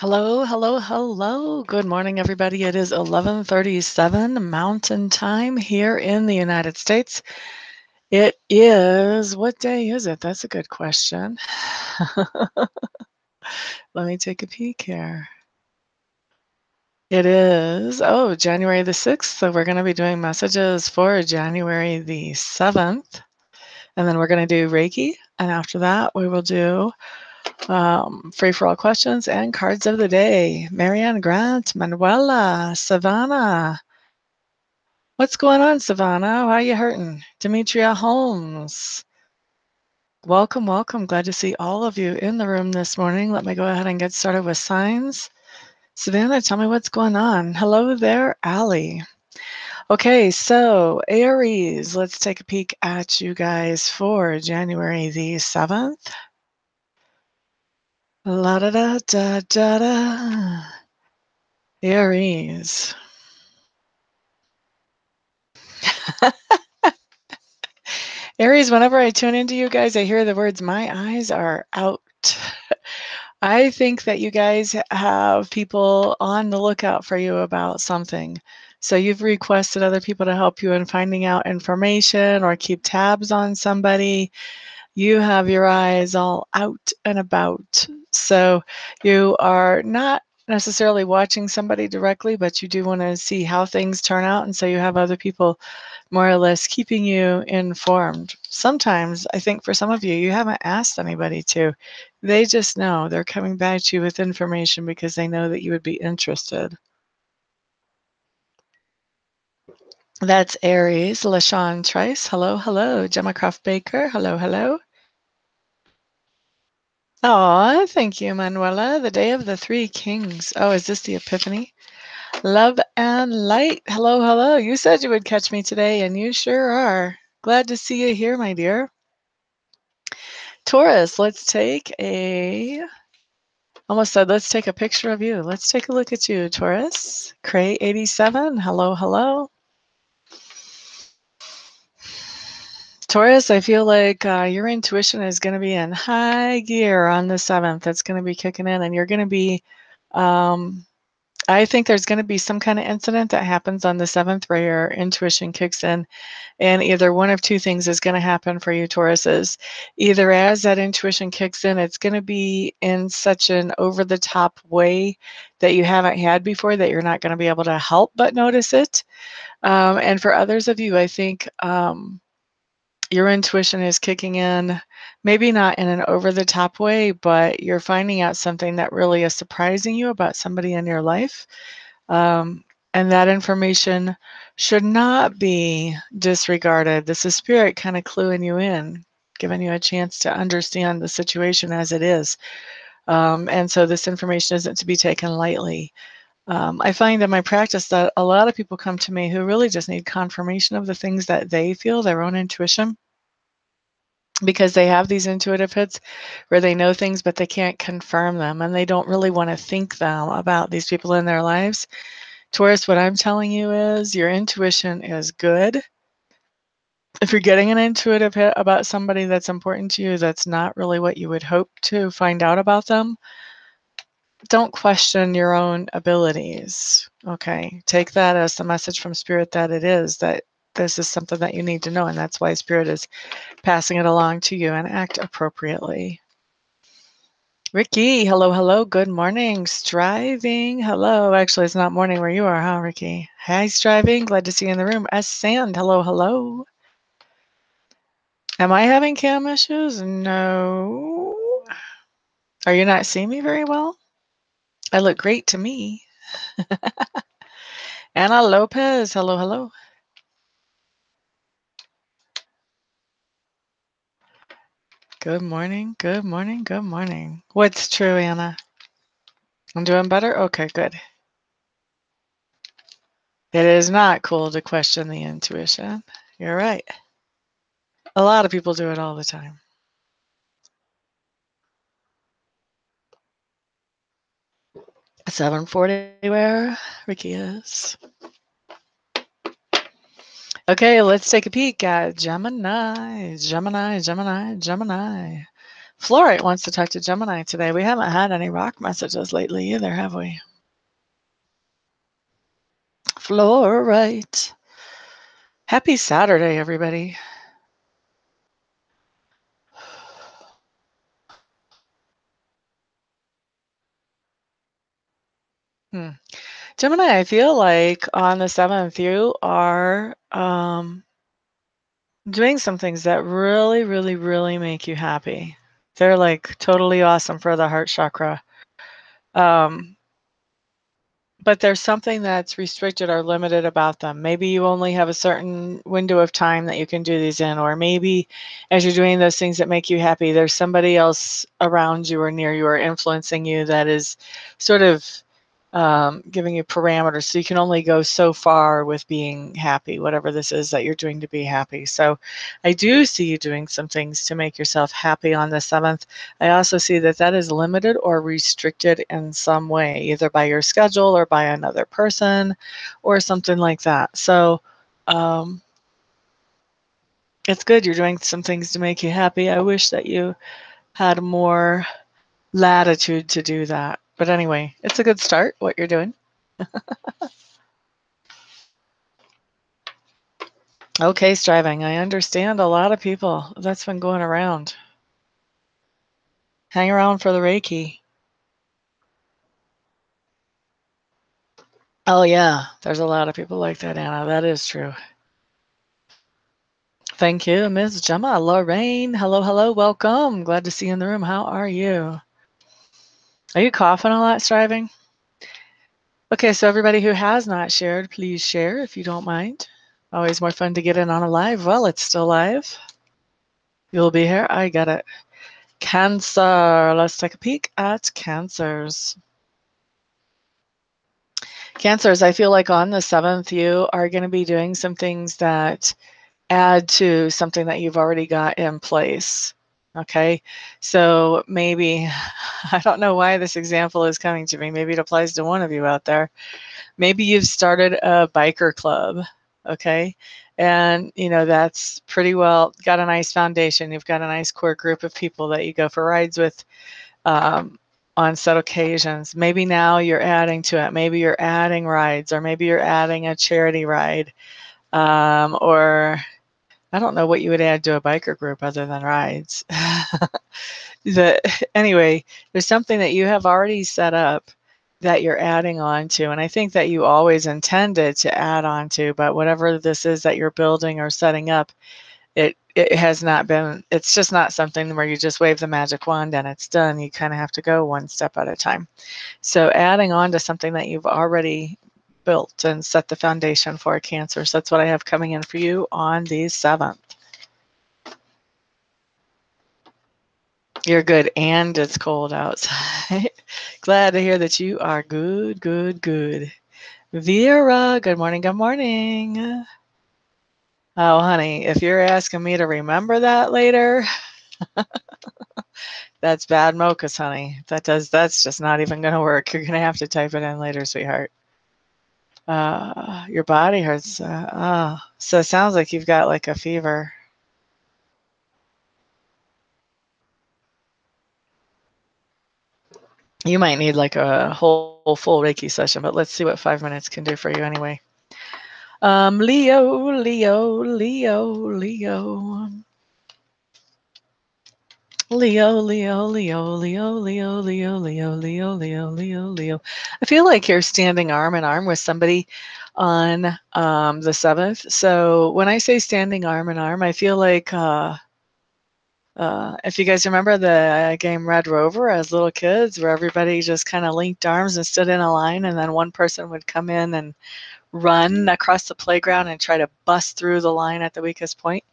Hello, hello, hello. Good morning, everybody. It is 11:37 Mountain Time here in the United States. It is, what day is it? That's a good question. Let me take a peek here. It is, January the 6th. So we're going to be doing messages for January the 7th. And then we're going to do Reiki. And after that, we will do free for all questions and cards of the day. Marianne Grant, Manuela, Savannah. What's going on, Savannah? Why are you hurting? Demetria Holmes. Welcome, welcome. Glad to see all of you in the room this morning. Let me go ahead and get started with signs. Savannah, tell me what's going on. Hello there, Allie. Okay, so Aries, let's take a peek at you guys for January the 7th. La da da da da da. Aries. Aries, whenever I tune into you guys, I hear the words, my eyes are out. I think that you guys have people on the lookout for you about something. So you've requested other people to help you in finding out information or keep tabs on somebody. You have your eyes all out and about. So you are not necessarily watching somebody directly, but you do want to see how things turn out. And so you have other people more or less keeping you informed. Sometimes, I think for some of you, you haven't asked anybody to. They just know. They're coming back to you with information because they know that you would be interested. That's Aries. LaShawn Trice. Hello, hello. Gemma Croft Baker. Hello, hello. Oh, thank you, Manuela. The Day of the Three Kings. Oh, is this the Epiphany? Love and light. Hello, hello. You said you would catch me today, and you sure are. Glad to see you here, my dear. Taurus, let's take a, almost said, let's take a picture of you. Let's take a look at you, Taurus. Cray 87. Hello, hello. Taurus, I feel like your intuition is going to be in high gear on the 7th. It's going to be kicking in, and you're going to be, I think there's going to be some kind of incident that happens on the 7th where your intuition kicks in, and either one of two things is going to happen for you, Tauruses. Either as that intuition kicks in, it's going to be in such an over-the-top way that you haven't had before that you're not going to be able to help but notice it. And for others of you, I think your intuition is kicking in, maybe not in an over-the-top way, but you're finding out something that really is surprising you about somebody in your life. And that information should not be disregarded. This is spirit kind of cluing you in, giving you a chance to understand the situation as it is. And so this information isn't to be taken lightly. I find in my practice that a lot of people come to me who really just need confirmation of the things that they feel, their own intuition, because they have these intuitive hits where they know things, but they can't confirm them, and they don't really want to think them about these people in their lives. Taurus, what I'm telling you is your intuition is good. If you're getting an intuitive hit about somebody that's important to you, that's not really what you would hope to find out about them, don't question your own abilities. Okay, take that as the message from Spirit that it is, that this is something that you need to know, and that's why Spirit is passing it along to you, and act appropriately. Ricky, hello, hello, good morning. Striving, hello. Actually, it's not morning where you are, huh, Ricky? Hi, Striving, glad to see you in the room. S. Sand, hello, hello. Am I having cam issues? No. Are you not seeing me very well? I look great to me. Anna Lopez, hello, hello. Good morning, good morning, good morning. What's true, Anna? I'm doing better? Okay, good. It is not cool to question the intuition. You're right. A lot of people do it all the time. It's 7:40 where Ricky is. Okay, let's take a peek at Gemini, Gemini, Gemini, Gemini. Fluorite wants to talk to Gemini today. We haven't had any rock messages lately either, have we? Fluorite. Happy Saturday, everybody. Gemini, I feel like on the 7th, you are doing some things that really, really, really make you happy. They're like totally awesome for the heart chakra. But there's something that's restricted or limited about them. Maybe you only have a certain window of time that you can do these in, or maybe as you're doing those things that make you happy, there's somebody else around you or near you or influencing you that is sort of giving you parameters. So you can only go so far with being happy, whatever this is that you're doing to be happy. So I do see you doing some things to make yourself happy on the 7th. I also see that that is limited or restricted in some way, either by your schedule or by another person or something like that. So it's good you're doing some things to make you happy. I wish that you had more latitude to do that. But anyway, it's a good start, what you're doing. Okay, striving. I understand a lot of people. That's been going around. Hang around for the Reiki. Oh, yeah. There's a lot of people like that, Anna. That is true. Thank you, Ms. Gemma. Lorraine. Hello, hello. Welcome. Glad to see you in the room. How are you? Are you coughing a lot, striving? Okay, so everybody who has not shared, please share if you don't mind. Always more fun to get in on a live. Well, it's still live. You'll be here. I got it. Cancer. Let's take a peek at Cancers. Cancers, I feel like on the 7th, you are going to be doing some things that add to something that you've already got in place. Okay, so maybe, I don't know why this example is coming to me. Maybe it applies to one of you out there. Maybe you've started a biker club. Okay, and you know that's pretty well got a nice foundation. You've got a nice core group of people that you go for rides with on set occasions. Maybe now you're adding to it. Maybe you're adding rides, or maybe you're adding a charity ride, or I don't know what you would add to a biker group other than rides. Anyway, there's something that you have already set up that you're adding on to, and I think that you always intended to add on to, but whatever this is that you're building or setting up, it has not been, it's just not something where you just wave the magic wand and it's done. You kind of have to go one step at a time. So adding on to something that you've already built and set the foundation for Cancer. So that's what I have coming in for you on the 7th. You're good, and it's cold outside. Glad to hear that you are good, good, good. Vera, good morning, good morning. Oh, honey, if you're asking me to remember that later, that's bad mochas, honey. That's just not even going to work. You're going to have to type it in later, sweetheart. Your body hurts. So it sounds like you've got like a fever. You might need like a whole full Reiki session, but let's see what 5 minutes can do for you anyway. Leo, Leo, Leo, Leo. Leo, Leo, Leo, Leo, Leo, Leo, Leo, Leo, Leo, Leo, Leo. I feel like you're standing arm in arm with somebody on the 7th. So when I say standing arm in arm, I feel like if you guys remember the game Red Rover as little kids, where everybody just kind of linked arms and stood in a line, and then one person would come in and run across the playground and try to bust through the line at the weakest point.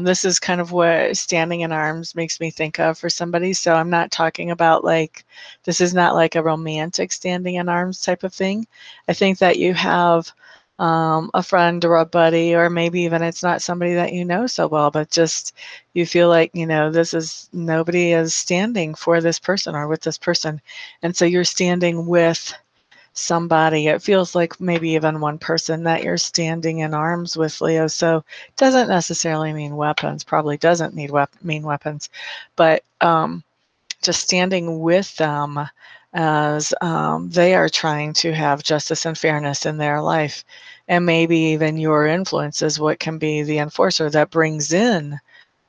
This is kind of what standing in arms makes me think of for somebody. So I'm not talking about like, this is not like a romantic standing in arms type of thing. I think that you have a friend or a buddy, or maybe even it's not somebody that you know so well, but just you feel like, you know, this is, nobody is standing for this person or with this person. And so you're standing with somebody. It feels like maybe even one person that you're standing in arms with, Leo. So it doesn't necessarily mean weapons, probably doesn't mean weapons, but just standing with them as they are trying to have justice and fairness in their life. And maybe even your influence is what can be the enforcer that brings in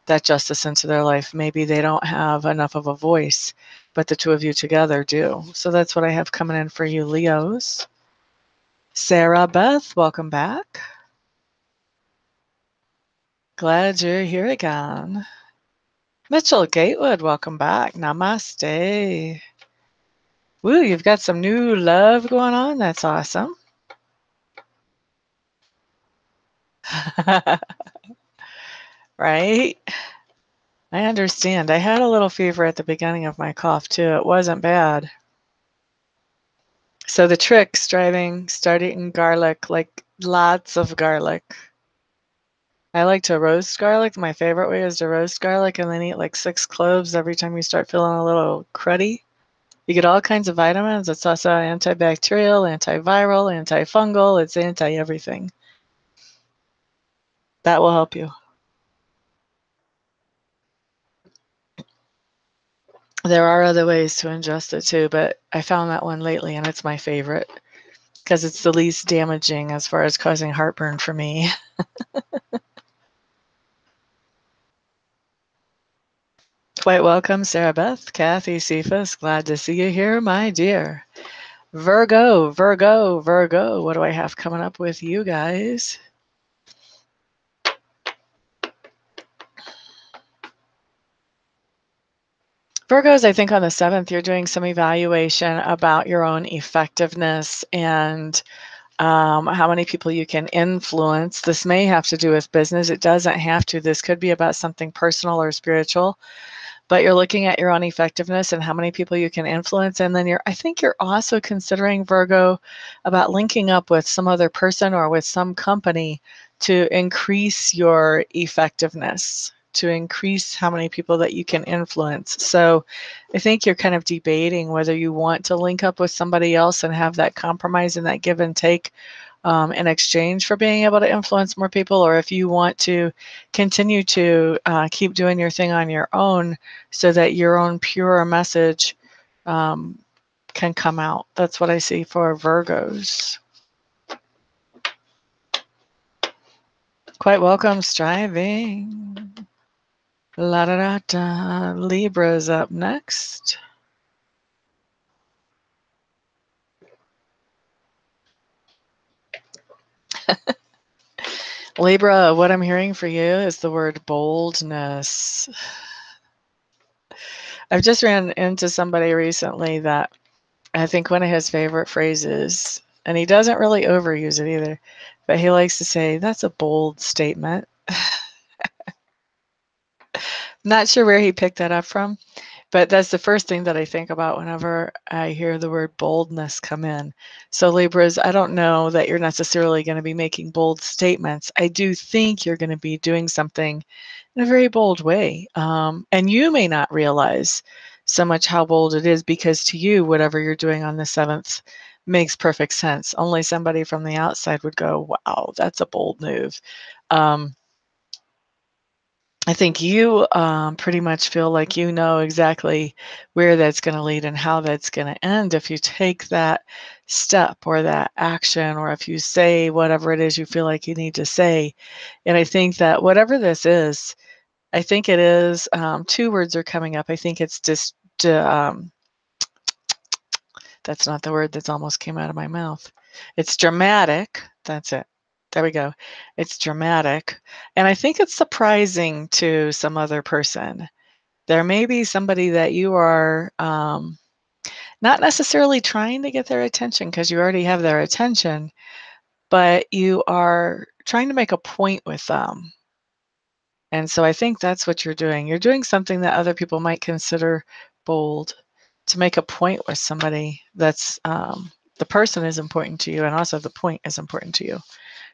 that justice into their life. Maybe they don't have enough of a voice, but the two of you together do. So that's what I have coming in for you, Leos. Sarah Beth, welcome back. Glad you're here again. Mitchell Gatewood, welcome back. Namaste. Woo, you've got some new love going on. That's awesome. Right? I understand. I had a little fever at the beginning of my cough too. It wasn't bad. So the trick's start eating garlic, like lots of garlic. I like to roast garlic. My favorite way is to roast garlic and then eat like 6 cloves every time you start feeling a little cruddy. You get all kinds of vitamins. It's also antibacterial, antiviral, antifungal. It's anti-everything. That will help you. There are other ways to ingest it too, but I found that one lately and it's my favorite because it's the least damaging as far as causing heartburn for me. Quite welcome, Sarah Beth, Kathy, Cephas. Glad to see you here, my dear. Virgo, Virgo, Virgo. What do I have coming up with you guys? Virgos, I think on the 7th, you're doing some evaluation about your own effectiveness and how many people you can influence. This may have to do with business. It doesn't have to. This could be about something personal or spiritual. But you're looking at your own effectiveness and how many people you can influence. And then I think you're also considering, Virgo, about linking up with some other person or with some company to increase your effectiveness, to increase how many people that you can influence. So I think you're kind of debating whether you want to link up with somebody else and have that compromise and that give and take in exchange for being able to influence more people, or if you want to continue to keep doing your thing on your own so that your own pure message can come out. That's what I see for Virgos. Quite welcome, striving. La da da da. Libra's up next. Libra, what I'm hearing for you is the word boldness. I've just ran into somebody recently that I think one of his favorite phrases, and he doesn't really overuse it either, but he likes to say, "That's a bold statement." Not sure where he picked that up from, but that's the first thing that I think about whenever I hear the word boldness come in. So Libras, I don't know that you're necessarily going to be making bold statements. I do think you're going to be doing something in a very bold way. And you may not realize so much how bold it is because to you, whatever you're doing on the 7th makes perfect sense. Only somebody from the outside would go, wow, that's a bold move. I think you pretty much feel like you know exactly where that's going to lead and how that's going to end if you take that step or that action, or if you say whatever it is you feel like you need to say. And I think that whatever this is, I think it is, 2 words are coming up. I think it's just, that's not the word that's almost came out of my mouth. It's dramatic. That's it. There we go. It's dramatic. And I think it's surprising to some other person. There may be somebody that you are not necessarily trying to get their attention because you already have their attention, but you are trying to make a point with them. And so I think that's what you're doing. You're doing something that other people might consider bold, to make a point with somebody that's the person is important to you, and also the point is important to you.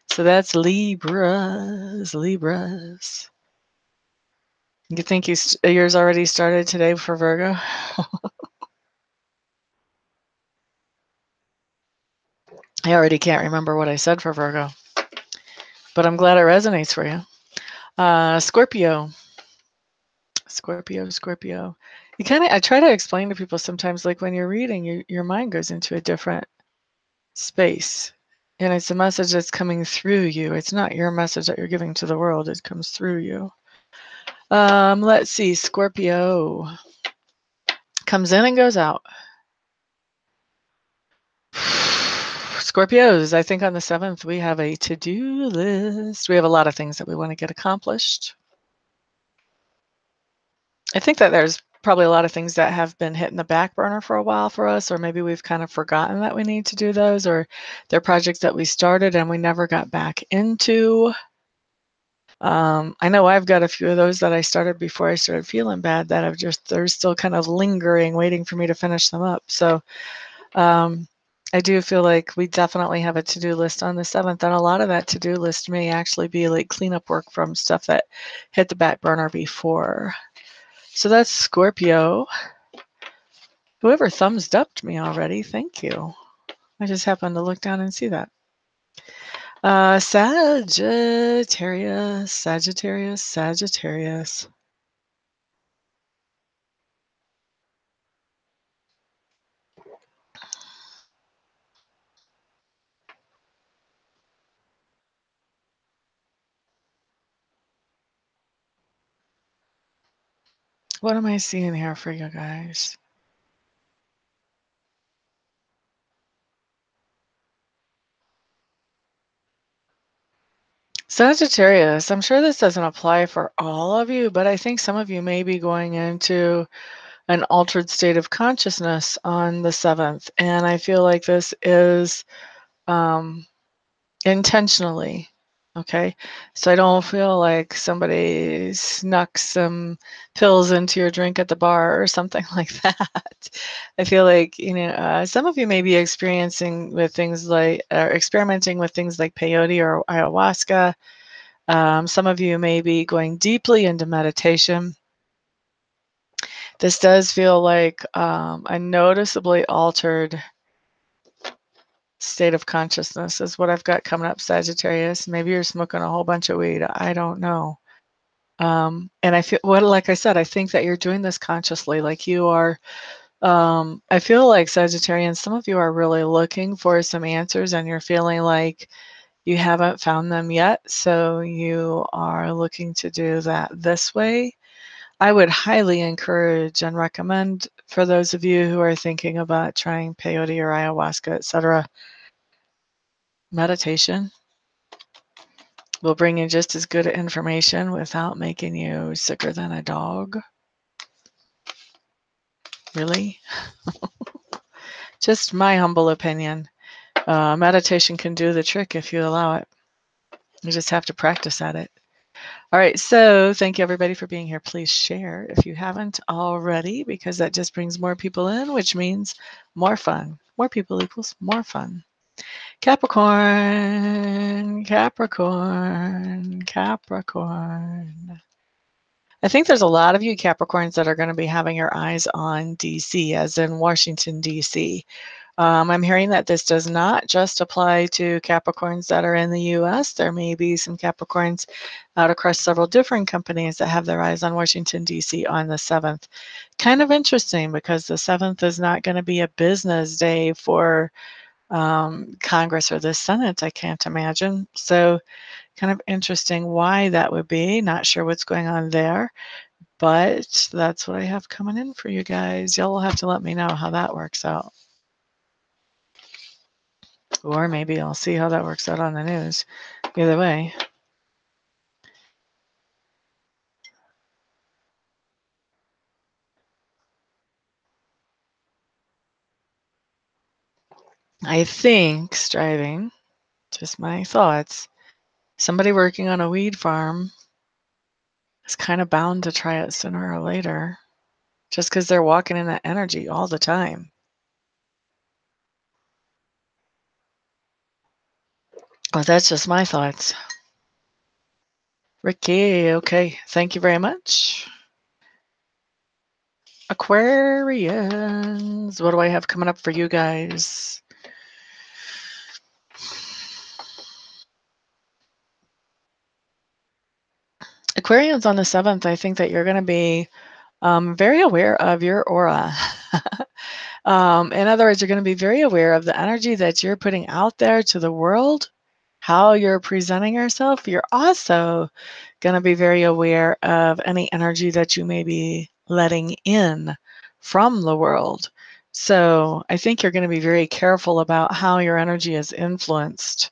So that's Libras, Libras. You think yours already started today for Virgo? I already can't remember what I said for Virgo, but I'm glad it resonates for you. Scorpio. Scorpio. I try to explain to people sometimes, like when you're reading, your mind goes into a different space. And it's a message that's coming through you. It's not your message that you're giving to the world. It comes through you. Let's see. Scorpio comes in and goes out. Scorpios, I think on the 7th, we have a to-do list. We have a lot of things that we want to get accomplished. I think that there's probably a lot of things that have been hitting the back burner for a while for us, or maybe we've kind of forgotten that we need to do those, or they're projects that we started and we never got back into. I know I've got a few of those that I started before I started feeling bad that they're still kind of lingering, waiting for me to finish them up. So I do feel like we definitely have a to-do list on the 7th, and a lot of that to-do list may actually be like cleanup work from stuff that hit the back burner before. So that's Scorpio. Whoever thumbs upped me already, thank you. I just happened to look down and see that. Sagittarius. What am I seeing here for you guys? Sagittarius, I'm sure this doesn't apply for all of you, but I think some of you may be going into an altered state of consciousness on the 7th. And I feel like this is intentionally. Okay. So I don't feel like somebody snuck some pills into your drink at the bar or something like that. I feel like, some of you may be experiencing with things like, or experimenting with things like peyote or ayahuasca. Some of you may be going deeply into meditation. This does feel like a noticeably altered state of consciousness is what I've got coming up, Sagittarius. Maybe you're smoking a whole bunch of weed. I don't know. And I feel, like I said, I think that you're doing this consciously. Like you are, I feel like Sagittarians, some of you are really looking for some answers and you're feeling like you haven't found them yet. So you are looking to do that this way. I would highly encourage and recommend for those of you who are thinking about trying peyote or ayahuasca, etc. Meditation will bring you just as good information without making you sicker than a dog. Really? Just my humble opinion. Meditation can do the trick if you allow it. You just have to practice at it. All right, so thank you everybody for being here. Please share if you haven't already, because that just brings more people in, which means more fun. More people equals more fun. Capricorn. I think there's a lot of you Capricorns that are going to be having your eyes on DC, as in Washington, DC. I'm hearing that this does not just apply to Capricorns that are in the US. There may be some Capricorns out across several different companies that have their eyes on Washington, DC on the 7th. Kind of interesting because the 7th is not going to be a business day for Congress or the Senate, I can't imagine. So kind of interesting why that would be. Not sure what's going on there, but that's what I have coming in for you guys. Y'all will have to let me know how that works out. Or maybe I'll see how that works out on the news. Either way. I think striving, just my thoughts, somebody working on a weed farm is kind of bound to try it sooner or later, just because they're walking in that energy all the time. Well, that's just my thoughts. Ricky, okay. Thank you very much. Aquarians, what do I have coming up for you guys? Aquarians on the 7th, I think that you're going to be very aware of your aura. In other words, you're going to be very aware of the energy that you're putting out there to the world, how you're presenting yourself. You're also going to be very aware of any energy that you may be letting in from the world. So I think you're going to be very careful about how your energy is influenced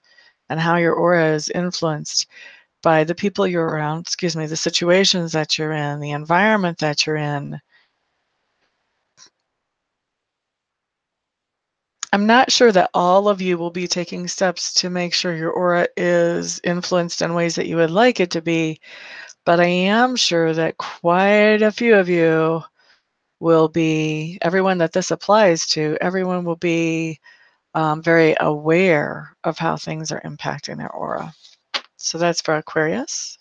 and how your aura is influenced by the people you're around, the situations that you're in, the environment that you're in. I'm not sure that all of you will be taking steps to make sure your aura is influenced in ways that you would like it to be, but I am sure that quite a few of you will be, everyone that this applies to, everyone will be very aware of how things are impacting their aura. So that's for Aquarius.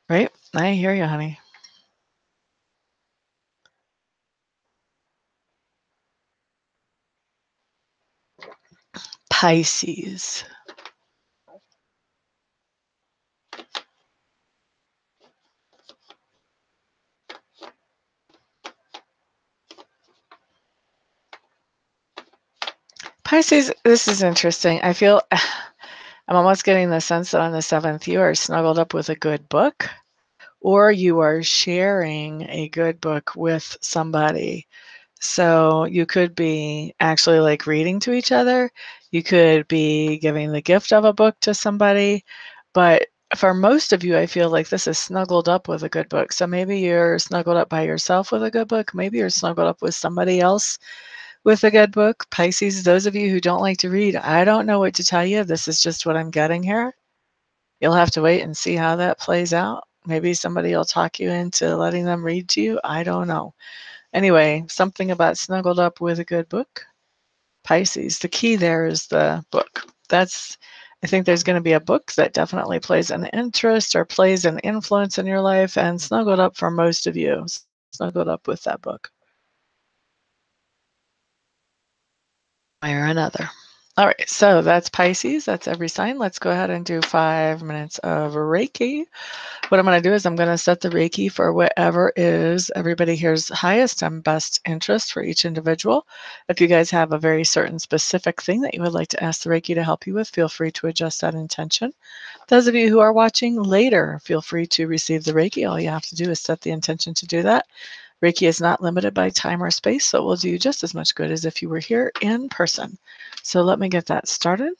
Right? I hear you, honey. Pisces. Pisces, this is interesting. I feel I'm almost getting the sense that on the 7th, you are snuggled up with a good book, or you are sharing a good book with somebody. So you could be actually like reading to each other. You could be giving the gift of a book to somebody. But for most of you, I feel like this is snuggled up with a good book. So maybe you're snuggled up by yourself with a good book. Maybe you're snuggled up with somebody else with a good book. Pisces, those of you who don't like to read, I don't know what to tell you. This is just what I'm getting here. You'll have to wait and see how that plays out. Maybe somebody will talk you into letting them read to you. I don't know. Anyway, something about snuggled up with a good book. Pisces, the key there is the book. I think there's going to be a book that definitely plays an interest or plays an influence in your life, and snuggled up for most of you. Snuggled up with that book. Way or another. All right, so that's Pisces. That's every sign. Let's go ahead and do 5 minutes of Reiki. What I'm going to do is I'm going to set the Reiki for whatever is everybody here's highest and best interest for each individual. If you guys have a very certain specific thing that you would like to ask the Reiki to help you with, feel free to adjust that intention. Those of you who are watching later, feel free to receive the Reiki. All you have to do is set the intention to do that. Reiki is not limited by time or space, so it will do you just as much good as if you were here in person. So let me get that started.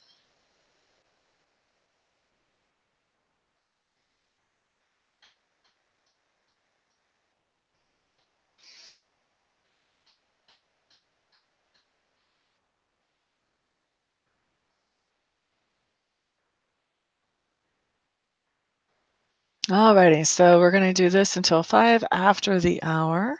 Alrighty, so we're going to do this until 5 after the hour.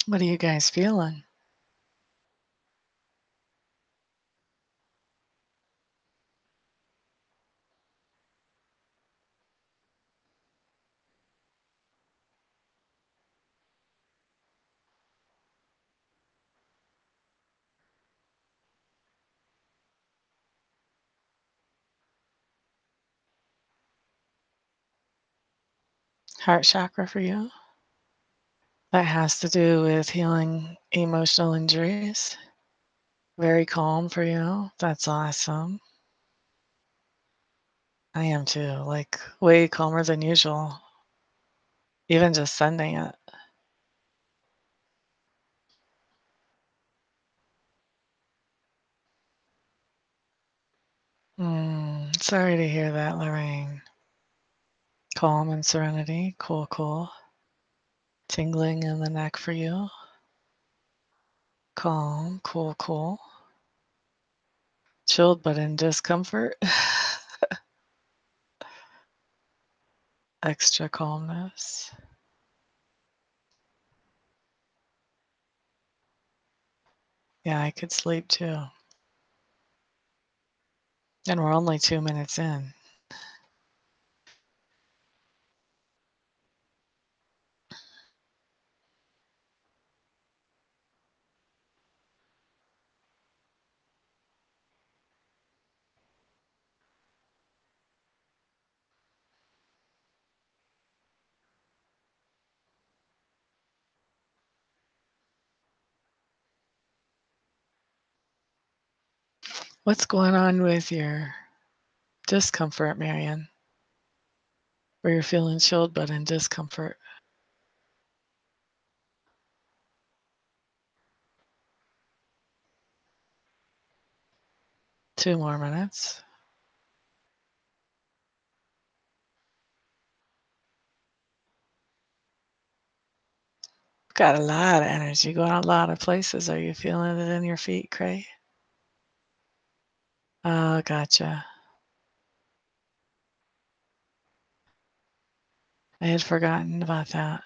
What are you guys feeling? Heart chakra for you. That has to do with healing emotional injuries. Very calm for you. That's awesome. I am too, like way calmer than usual. Even just sending it. Sorry to hear that, Lorraine. Calm and serenity. Cool, cool. Tingling in the neck for you. Calm, cool, cool. Chilled but in discomfort. Extra calmness. Yeah, I could sleep too. And we're only 2 minutes in. What's going on with your discomfort, Marion? Where you're feeling chilled but in discomfort? 2 more minutes. Got a lot of energy going a lot of places. Are you feeling it in your feet, Cray? Oh, gotcha. I had forgotten about that.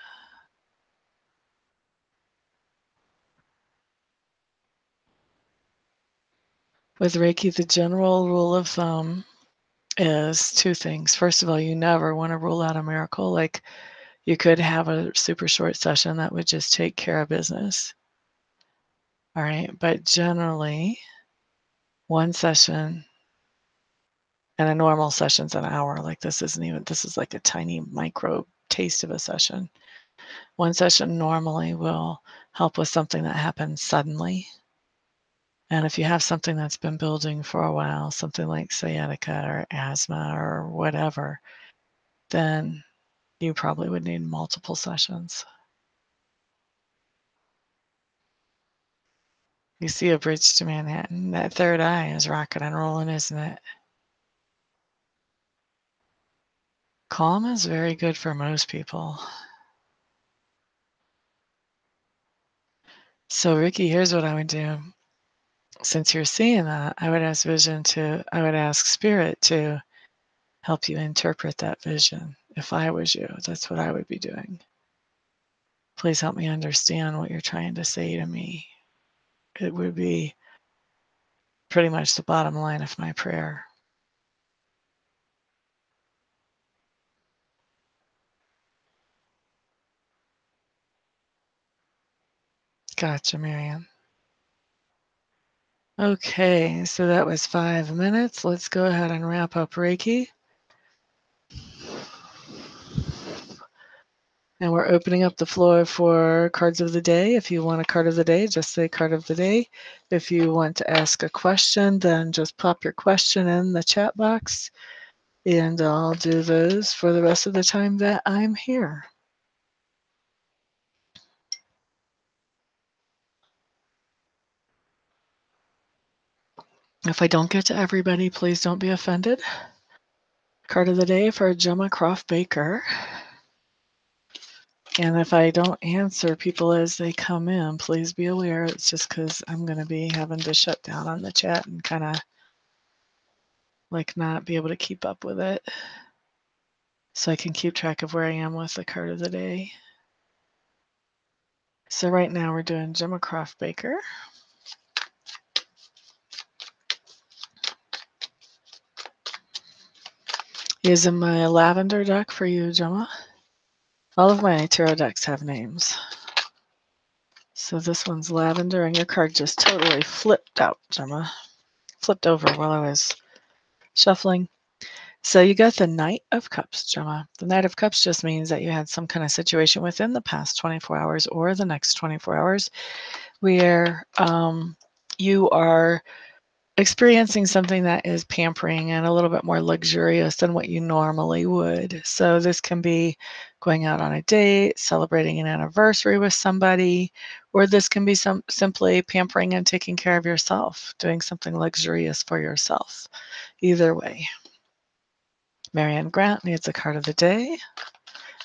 With Reiki, the general rule of thumb is 2 things. First of all, you never want to rule out a miracle. Like you could have a super short session that would just take care of business. All right. But generally, one session and a normal session's an hour. Like this is like a tiny micro taste of a session. One session normally will help with something that happens suddenly. And if you have something that's been building for a while, something like sciatica or asthma or whatever, then you probably would need multiple sessions. You see a bridge to Manhattan. That third eye is rocking and rolling, isn't it? Calm is very good for most people. So, Ricky, here's what I would do. Since you're seeing that, I would ask Spirit to help you interpret that vision. If I was you, that's what I would be doing. Please help me understand what you're trying to say to me. It would be pretty much the bottom line of my prayer. Gotcha, Miriam. Okay, so that was 5 minutes. Let's go ahead and wrap up Reiki. And we're opening up the floor for cards of the day. If you want a card of the day, just say card of the day. If you want to ask a question, then just pop your question in the chat box. And I'll do those for the rest of the time that I'm here. If I don't get to everybody, please don't be offended. Card of the day for Gemma Croft Baker. And if I don't answer people as they come in, please be aware it's just because I'm going to be having to shut down on the chat and kind of like not be able to keep up with it. So I can keep track of where I am with the card of the day. So right now we're doing Gemma Croft Baker. Using my lavender deck for you, Gemma. All of my tarot decks have names. So this one's lavender, and your card just totally flipped out, Gemma. Flipped over while I was shuffling. So you got the Knight of Cups, Gemma. The Knight of Cups just means that you had some kind of situation within the past 24 hours or the next 24 hours where you are experiencing something that is pampering and a little bit more luxurious than what you normally would. So this can be going out on a date, celebrating an anniversary with somebody, or this can be simply pampering and taking care of yourself, doing something luxurious for yourself. Either way. Marianne Grant needs a card of the day,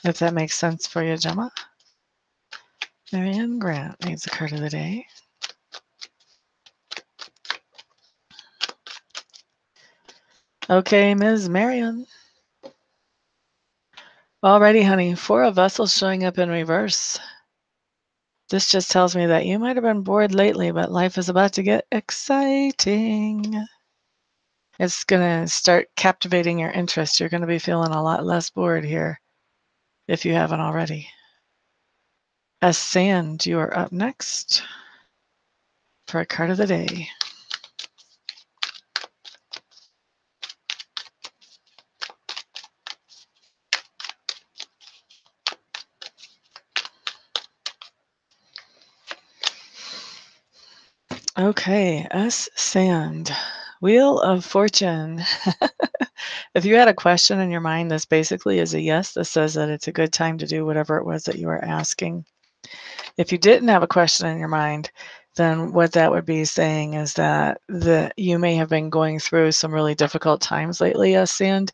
if that makes sense for you, Gemma. Marianne Grant needs a card of the day. Okay, Ms. Marianne. Alrighty, honey, 4 of Vessels showing up in reverse. This just tells me that you might have been bored lately, but life is about to get exciting. It's going to start captivating your interest. You're going to be feeling a lot less bored here if you haven't already. As Sand, you are up next for a card of the day. Okay, S Sand, Wheel of Fortune. If you had a question in your mind, this basically is a yes. This says that it's a good time to do whatever it was that you were asking. If you didn't have a question in your mind, then what that would be saying is that you may have been going through some really difficult times lately, S Sand,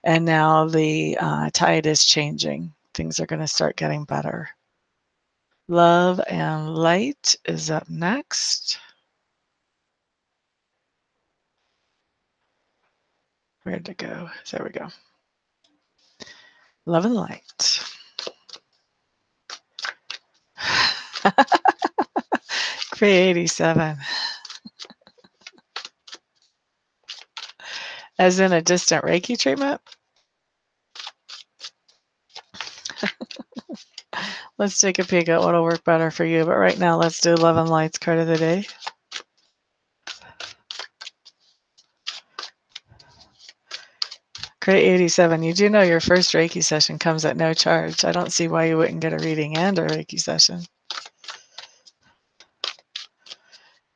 and now the tide is changing. Things are going to start getting better. Love and Light is up next. Where'd it go? There we go. Love and Light. Gray 87. As in a distant Reiki treatment? Let's take a peek at what'll work better for you. But right now, let's do Love and Light's card of the day. Gray 87. You do know your first Reiki session comes at no charge. I don't see why you wouldn't get a reading and a Reiki session.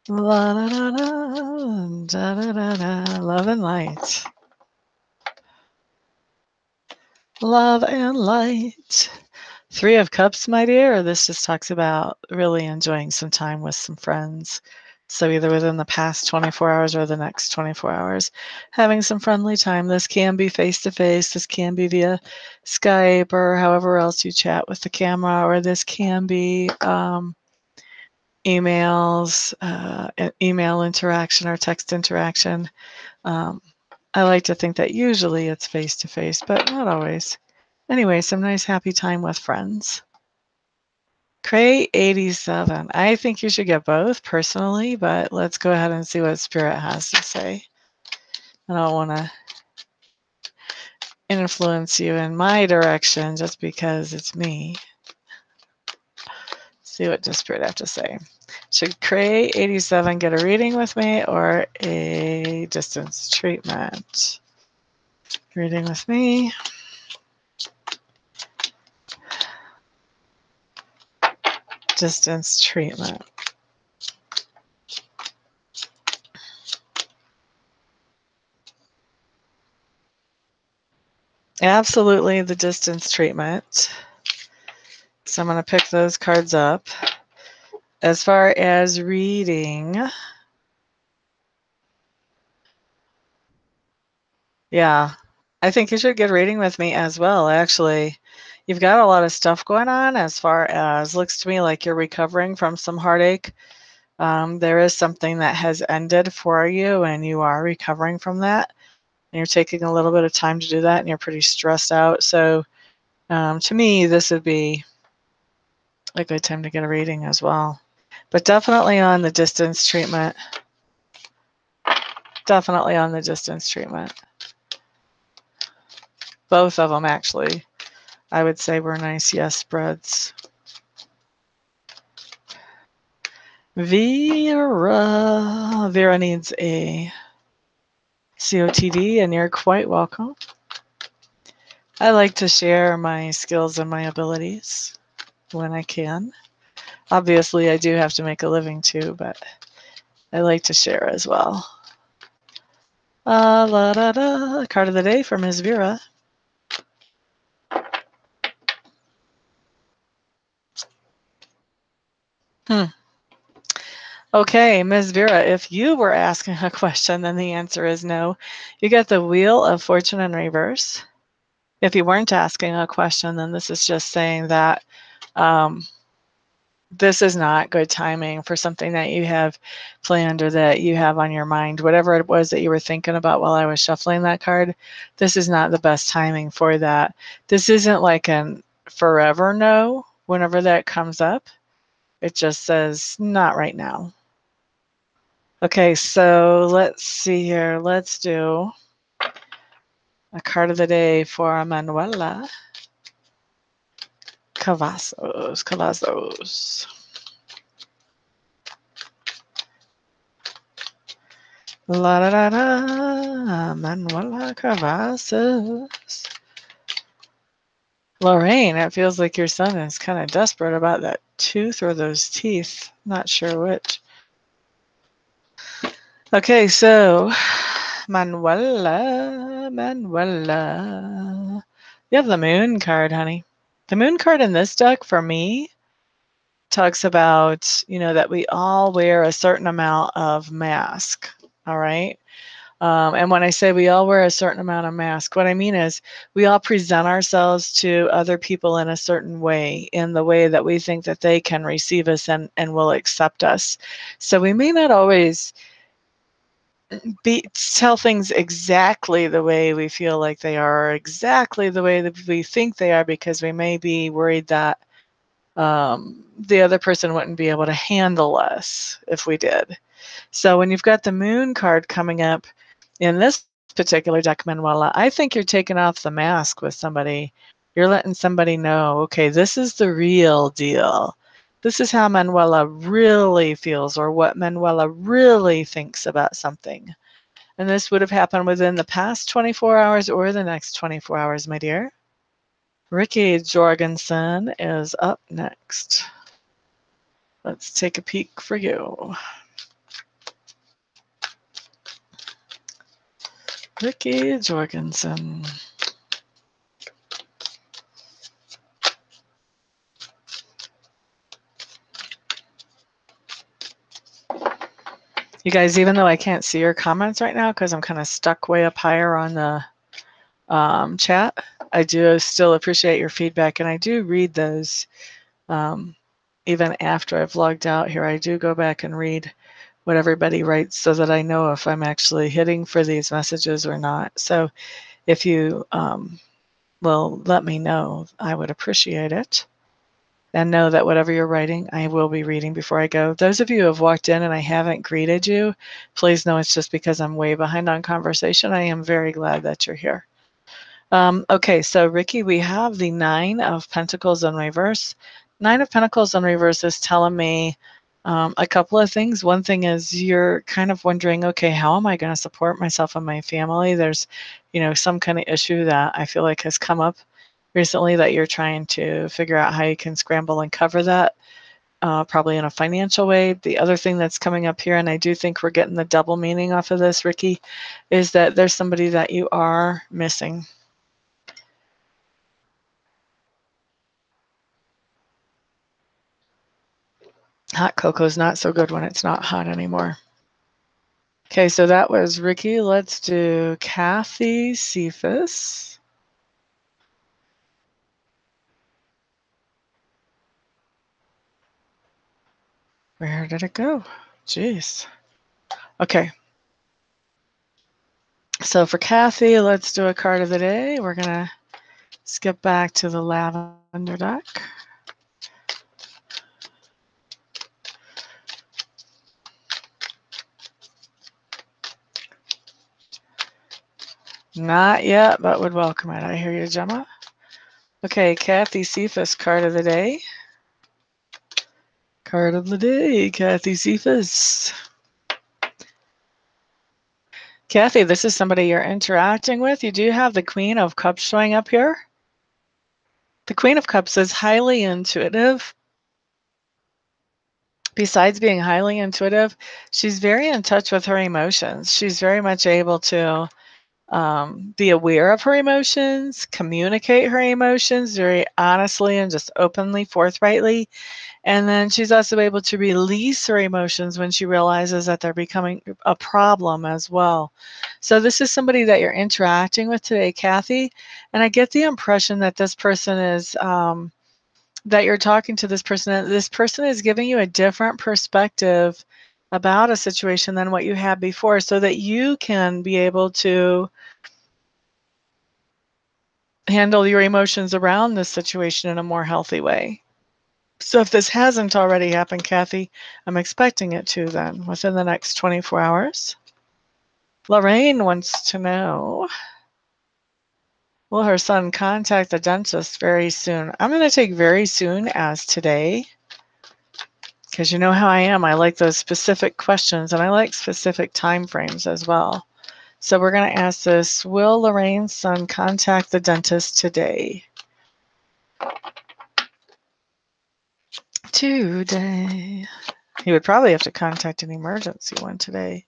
La, da, da, da, da, da, da, Love and Light. Love and Light. 3 of Cups, my dear. This just talks about really enjoying some time with some friends. So either within the past 24 hours or the next 24 hours, having some friendly time. This can be face-to-face. This can be via Skype or however else you chat with the camera, or this can be emails, email interaction or text interaction. I like to think that usually it's face-to-face, but not always. Anyway, some nice happy time with friends. Cray 87. I think you should get both personally, but let's go ahead and see what Spirit has to say. I don't want to influence you in my direction just because it's me. See what does Spirit have to say. Should Cray 87 get a reading with me or a distance treatment? Reading with me. Distance treatment. Absolutely the distance treatment. So I'm going to pick those cards up. As far as reading, yeah, I think you should get reading with me as well, actually. You've got a lot of stuff going on as far as looks to me like you're recovering from some heartache. There is something that has ended for you and you are recovering from that. And you're taking a little bit of time to do that and you're pretty stressed out. So to me, this would be a good time to get a reading as well. But definitely on the distance treatment. Definitely on the distance treatment. Both of them, actually, I would say were nice yes spreads. Vera needs a COTD, and you're quite welcome. I like to share my skills and my abilities when I can. Obviously, I do have to make a living too, but I like to share as well. La da da. Card of the day for Ms. Vera. Okay, Ms. Vera, if you were asking a question, then the answer is no. You get the Wheel of Fortune in reverse. If you weren't asking a question, then this is just saying that this is not good timing for something that you have planned or that you have on your mind. Whatever it was that you were thinking about while I was shuffling that card, this is not the best timing for that. This isn't like an forever no whenever that comes up. It just says not right now. Okay, so let's see here. Let's do a card of the day for Manuela Cavazos. La da da da, Manuela Cavazos. Lorraine, it feels like your son is kind of desperate about that tooth or those teeth. Not sure which. Okay, so Manuela. You have the moon card, honey. The moon card in this deck for me talks about, that we all wear a certain amount of mask. All right. And when I say we all wear a certain amount of mask, what I mean is we all present ourselves to other people in a certain way, in the way that we think that they can receive us and will accept us. So we may not always tell things exactly the way we feel like they are, or exactly the way that we think they are, because we may be worried that the other person wouldn't be able to handle us if we did. So when you've got the moon card coming up in this particular deck, Manuela, I think you're taking off the mask with somebody. You're letting somebody know, okay, this is the real deal. This is how Manuela really feels, or what Manuela really thinks about something. And this would have happened within the past 24 hours or the next 24 hours, my dear. Ricky Jorgensen is up next. Let's take a peek for you. Ricky Jorgensen. You guys, even though I can't see your comments right now because I'm kind of stuck way up higher on the chat, I do still appreciate your feedback, and I do read those even after I've logged out here. I do go back and read what everybody writes so that I know if I'm actually hitting for these messages or not. So if you will let me know, I would appreciate it. And know that whatever you're writing, I will be reading before I go. Those of you who have walked in and I haven't greeted you, please know it's just because I'm way behind on conversation. I am very glad that you're here. Okay, so Ricky, we have the Nine of Pentacles in reverse. Nine of Pentacles in reverse is telling me a couple of things. One thing is you're kind of wondering, okay, how am I going to support myself and my family? There's, some kind of issue that I feel like has come up recently that you're trying to figure out how you can scramble and cover that, probably in a financial way. The other thing that's coming up here, and I do think we're getting the double meaning off of this, Ricky, is that there's somebody that you are missing. Hot cocoa's not so good when it's not hot anymore. Okay, so that was Ricky. Let's do Kathy Cephas. Where did it go? Jeez. Okay. So for Kathy, let's do a card of the day. We're going to skip back to the lavender deck. Not yet, but would welcome it. I hear you, Gemma. Okay, Kathy Cephas, card of the day. Card of the day, Kathy Cephas. Kathy, this is somebody you're interacting with. You do have the Queen of Cups showing up here. The Queen of Cups is highly intuitive. Besides being highly intuitive, she's very in touch with her emotions. She's very much able to be aware of her emotions, communicate her emotions very honestly and just openly, forthrightly. And then she's also able to release her emotions when she realizes that they're becoming a problem as well. So this is somebody that you're interacting with today, Kathy. And I get the impression that this person is, that you're talking to this person, and this person is giving you a different perspective about a situation than what you had before so that you can be able to handle your emotions around this situation in a more healthy way. So if this hasn't already happened, Kathy, I'm expecting it to then within the next 24 hours. Lorraine wants to know, will her son contact the dentist very soon? I'm going to take very soon as today, because you know how I am. I like those specific questions, and I like specific time frames as well. So we're going to ask this, will Lorraine's son contact the dentist today? Today. He would probably have to contact an emergency one today.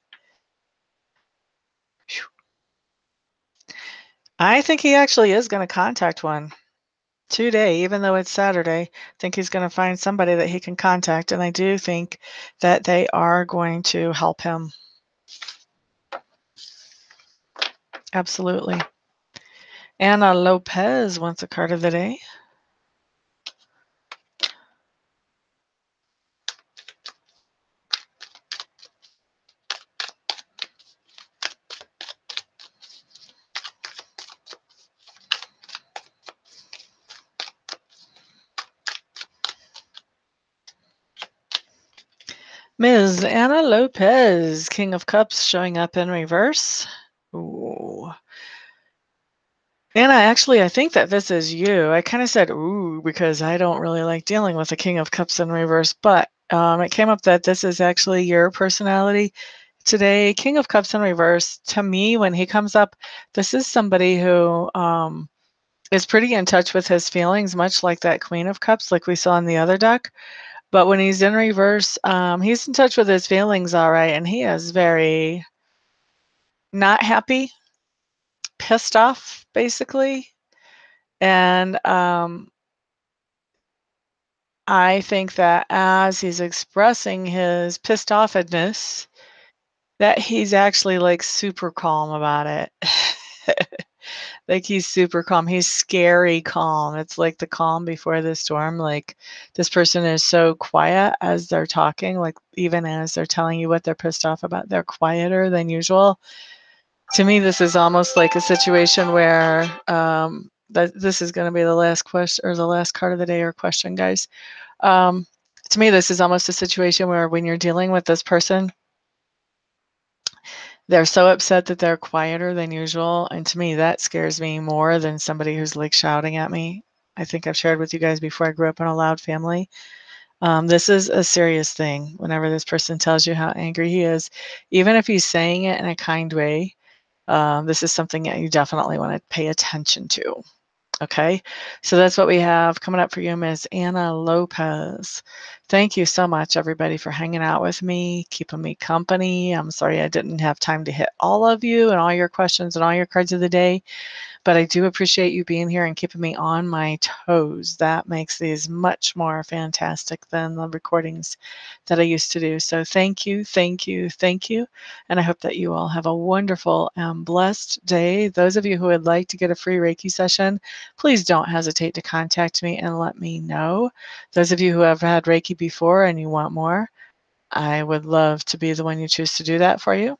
I think he actually is going to contact one today, even though it's Saturday. I think he's going to find somebody that he can contact, and I do think that they are going to help him. Absolutely. Anna Lopez wants a card of the day. Ms. Anna Lopez, King of Cups, showing up in reverse. Ooh. Anna, actually, I think that this is you. I kind of said, ooh, because I don't really like dealing with the King of Cups in reverse, but it came up that this is actually your personality. Today, King of Cups in reverse, to me, when he comes up, this is somebody who is pretty in touch with his feelings, much like that Queen of Cups, like we saw in the other deck. But when he's in reverse, he's in touch with his feelings, all right, and he is very not happy, pissed off, basically. And I think that as he's expressing his pissed offedness, that he's actually like super calm about it. Like he's super calm. He's scary calm. It's like the calm before the storm. Like this person is so quiet as they're talking, like even as they're telling you what they're pissed off about, they're quieter than usual. To me, this is almost like a situation where this is going to be the last question or the last card of the day or question, guys. To me, this is almost a situation where when you're dealing with this person, they're so upset that they're quieter than usual. And to me, that scares me more than somebody who's like shouting at me. I think I've shared with you guys before, I grew up in a loud family. This is a serious thing. Whenever this person tells you how angry he is, even if he's saying it in a kind way, this is something that you definitely want to pay attention to. Okay, so that's what we have coming up for you, Ms. Anna Lopez. Thank you so much, everybody, for hanging out with me, keeping me company. I'm sorry I didn't have time to hit all of you and all your questions and all your cards of the day, but I do appreciate you being here and keeping me on my toes. That makes these much more fantastic than the recordings that I used to do. So thank you, thank you, thank you. And I hope that you all have a wonderful and blessed day. Those of you who would like to get a free Reiki session, please don't hesitate to contact me and let me know. Those of you who have had Reiki before and you want more, I would love to be the one you choose to do that for you.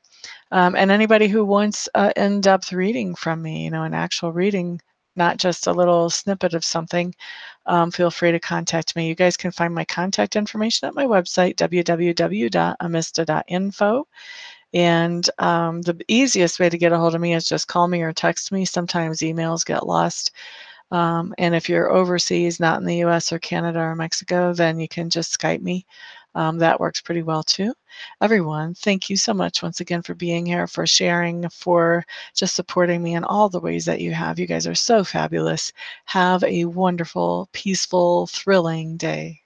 And anybody who wants an in-depth reading from me, you know, an actual reading, not just a little snippet of something, feel free to contact me. You guys can find my contact information at my website, www.amista.info. And the easiest way to get a hold of me is just call me or text me. Sometimes emails get lost. And if you're overseas, not in the US or Canada or Mexico, then you can just Skype me. that works pretty well too. Everyone, thank you so much once again for being here, for sharing, for just supporting me in all the ways that you have. You guys are so fabulous. Have a wonderful, peaceful, thrilling day.